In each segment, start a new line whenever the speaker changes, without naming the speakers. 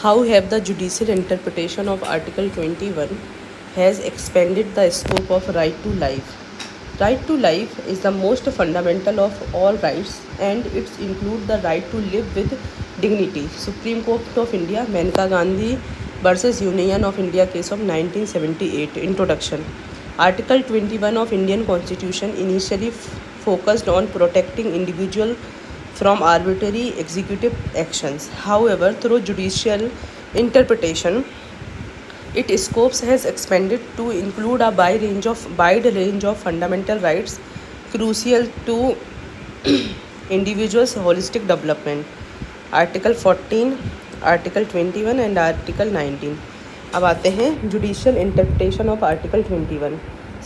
How have the judicial interpretation of Article 21 has expanded the scope of right to life? Right to life is the most fundamental of all rights and it includes the right to live with dignity. Supreme Court of India, Maneka Gandhi versus Union of India case of 1978. Introduction. Article 21 of Indian Constitution initially focused on protecting individual from arbitrary executive actions. However, through judicial interpretation, its scope has expanded to include a wide range of fundamental rights crucial to individuals' holistic development. Article 14, Article 21 and Article 19. अब आते हैं judicial interpretation of article 21.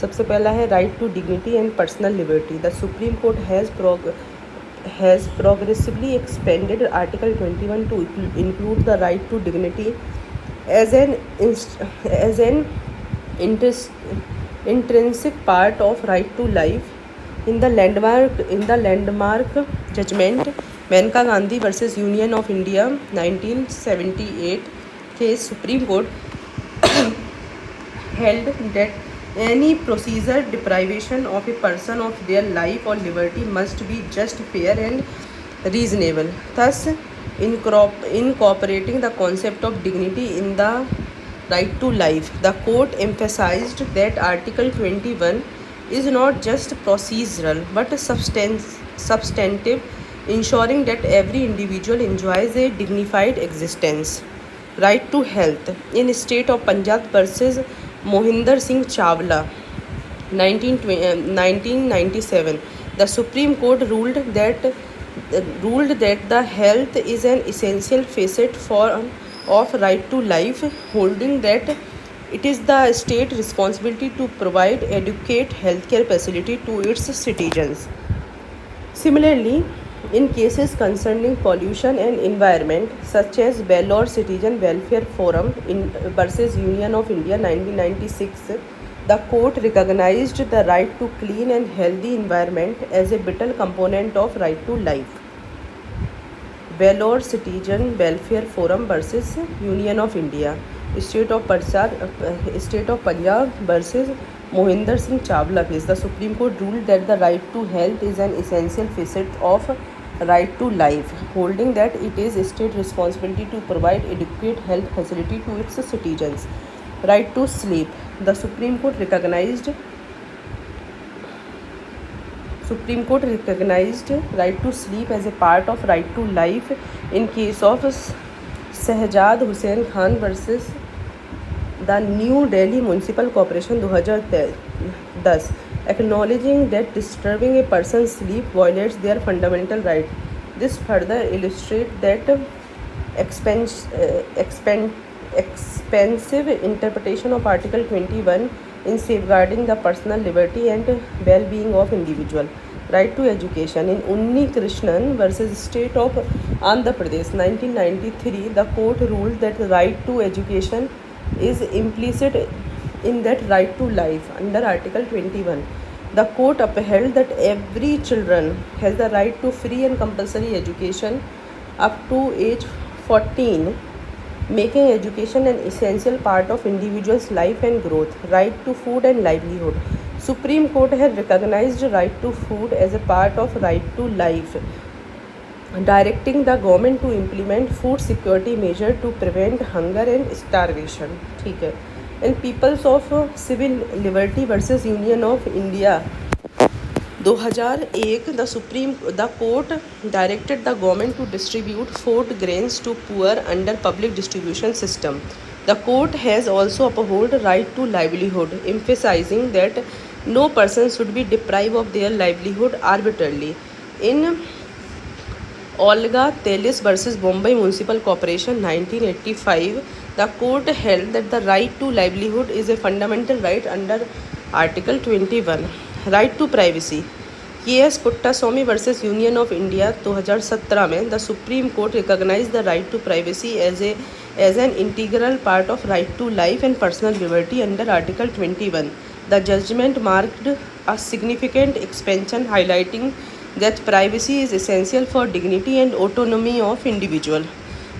सबसे पहला है right to dignity and personal liberty. The supreme court has progressively expanded Article 21 to include the right to dignity as an intrinsic part of right to life. In the landmark judgment Maneka Gandhi versus Union of India 1978 case, Supreme Court held that any procedural deprivation of a person of their life or liberty must be just, fair and reasonable, thus incorporating the concept of dignity in the right to life. The court emphasized that Article 21 is not just procedural but substantive, ensuring that every individual enjoys a dignified existence. Right to health. In state of Punjab versus Mohinder Singh Chawla 1997, the Supreme Court ruled that the health is an essential facet of right to life, holding that it is the state responsibility to provide adequate healthcare facility to its citizens. Similarly, in cases concerning pollution and environment, such as Vellore Citizen Welfare Forum versus Union of India 1996, the court recognized the right to clean and healthy environment as a vital component of right to life. Vellore Citizen Welfare Forum versus Union of India, State of Punjab versus Mohinder Singh Chawla case. The Supreme Court ruled that the right to health is an essential facet of right to life, holding that it is state responsibility to provide adequate health facility to its citizens. Right to sleep. The Supreme Court recognized right to sleep as a part of right to life in case of Shehzad Hussain Khan versus the New Delhi Municipal Corporation 2010, acknowledging that disturbing a person's sleep violates their fundamental right. This further illustrates that expansive interpretation of Article 21 in safeguarding the personal liberty and well-being of individual. Right to education. In Unni Krishnan versus State of Andhra Pradesh 1993, the court ruled that the right to education is implicit in that right to life under Article 21. The court upheld that every children has the right to free and compulsory education up to age 14, making education an essential part of individual's life and growth. Right to food and livelihood. Supreme Court has recognized right to food as a part of right to life, directing the government to implement food security measures to prevent hunger and starvation. ठीक है. And Peoples of Civil Liberty versus Union of India 2001, the court directed the government to distribute food grains to poor under public distribution system. The court has also upheld right to livelihood, emphasizing that no person should be deprived of their livelihood arbitrarily. In Olga Telis versus Bombay Municipal Corporation 1985, the court held that the right to livelihood is a fundamental right under Article 21. Right to privacy. K.S. Puttaswamy versus Union of India 2017 में the Supreme Court recognized the right to privacy as an integral part of right to life and personal liberty under Article 21. The judgment marked a significant expansion, highlighting that privacy is essential for dignity and autonomy of individual.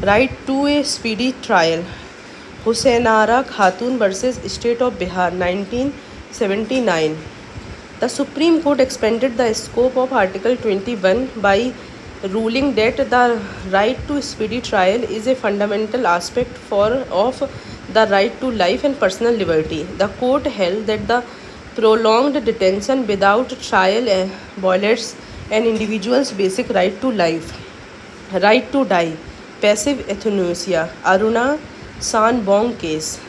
Right to a speedy trial. Husainara Khatun versus State of Bihar, 1979. The Supreme Court expanded the scope of Article 21 by ruling that the right to speedy trial is a fundamental aspect of the right to life and personal liberty. The court held that the prolonged detention without trial violates an individual's basic right to life. Right to die. Passive euthanasia. Aruna Sanbong case.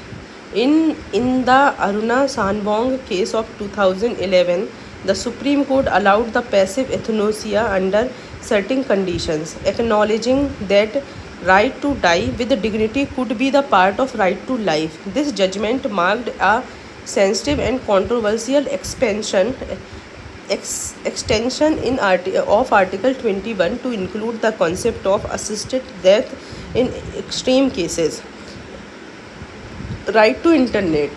In the Aruna Sanbong case of 2011, the Supreme Court allowed the passive euthanasia under certain conditions, acknowledging that right to die with dignity could be the part of right to life. This judgment marked a sensitive and controversial extension of Article 21 to include the concept of assisted death in extreme cases. Right to internet.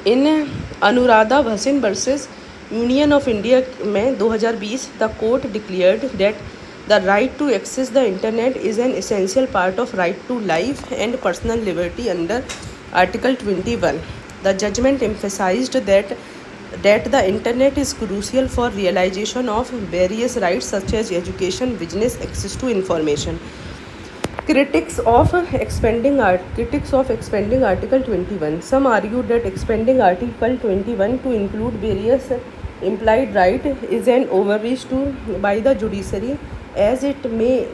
In Anuradha Bhasin versus union of India में 2020 the court declared that the right to access the internet is an essential part of right to life and personal liberty under article 21. The judgement emphasized that the internet is crucial for realization of various rights such as education, business, access to information. Critics of expanding Article 21. Some argue that expanding Article 21 to include various implied rights is an overreach by the judiciary, as it may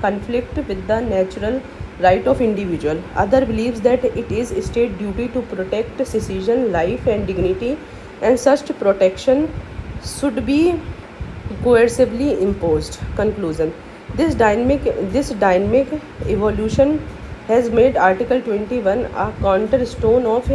conflict with the natural right of individual. Other believes that it is state duty to protect citizen life and dignity, and such protection should be coercively imposed. Conclusion. This dynamic evolution has made Article 21 a cornerstone of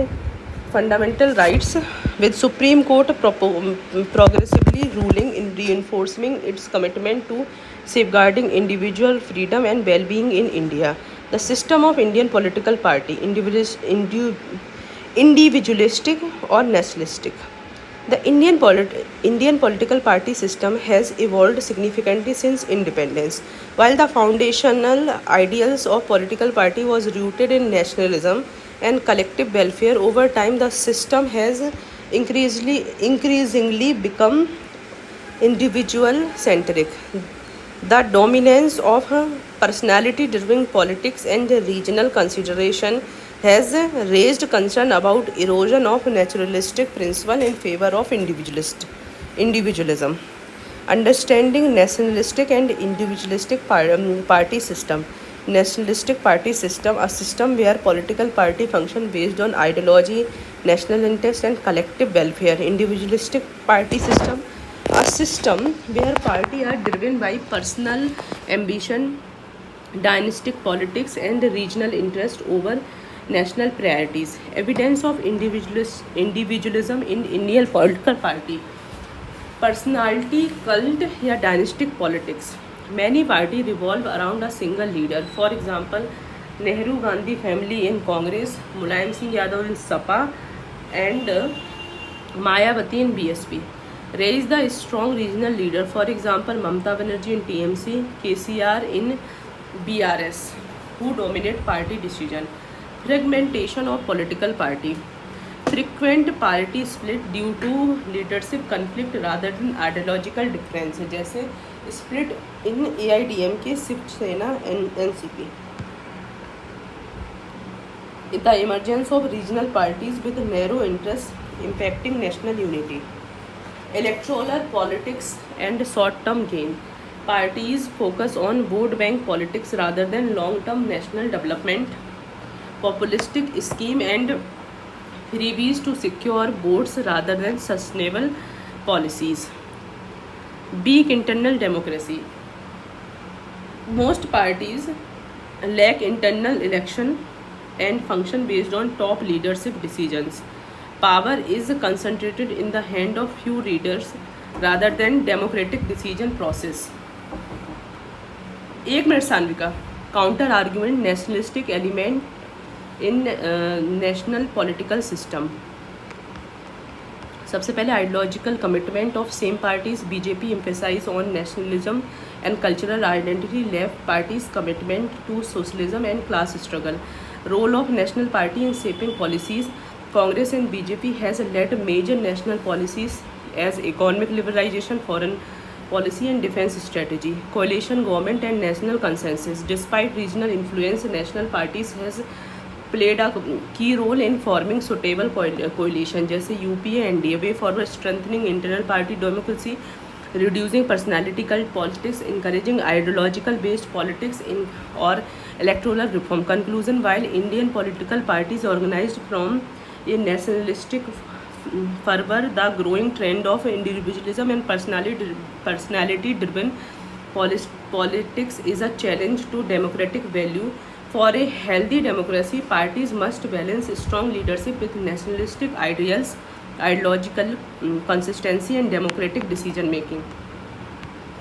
fundamental rights, with Supreme Court progressively ruling in reinforcing its commitment to safeguarding individual freedom and well-being in India. The system of Indian political party, individualistic or nationalistic. The Indian political party system has evolved significantly since independence. While the foundational ideals of political party was rooted in nationalism and collective welfare, over time the system has increasingly become individual-centric. The dominance of personality-driven politics and regional consideration has raised concern about erosion of naturalistic principle in favor of individualism. Understanding nationalistic and individualistic party system. Nationalistic party system, a system where political party function based on ideology, national interest and collective welfare. Individualistic party system, a system where party are driven by personal ambition, dynastic politics and regional interest over national priorities. Evidence of individualism in Indian political party. Personality cult या dynastic politics. Many parties revolve around a single leader. For example, Nehru Gandhi family in Congress, Mulayam Singh Yadav in SAPA, and Mayawati in BSP. Raise the strong regional leader. For example, Mamata Banerjee in TMC, KCR in BRS, who dominate party decision. Fragmentation of political party. Frequent party split due to leadership conflict rather than ideological difference, जैसे split in AIDMK, Shiv Sena and NCP. The emergence of regional parties with narrow interests impacting national unity. Electoral politics and short-term gain. Parties focus on vote bank politics rather than long-term national development. Populistic scheme and freebies to secure votes rather than sustainable policies. Weak internal democracy. Most parties lack internal election and function based on top leadership decisions. Power is concentrated in the hand of few leaders rather than democratic decision process. एक minute Sanvika. Counter argument nationalistic element in national political system. सबसे पहले ideological commitment of same parties. BJP emphasise on nationalism and cultural identity left party's commitment to socialism and class struggle. Role of National Party in shaping policies. Congress and BJP has led major national policies as economic liberalization, foreign policy and defense strategy, coalition government and national consensus. Despite regional influence, national parties has played a key role in forming suitable coalition जैसे UPA NDA way for strengthening internal party democracy, reducing personality cult politics, encouraging ideological based politics in or electoral reform. Conclusion. While Indian political parties organized from a nationalistic fervor, the growing trend of individualism and personality driven politics is a challenge to democratic value. For a healthy democracy, parties must balance strong leadership with nationalistic ideals, ideological consistency and democratic decision making.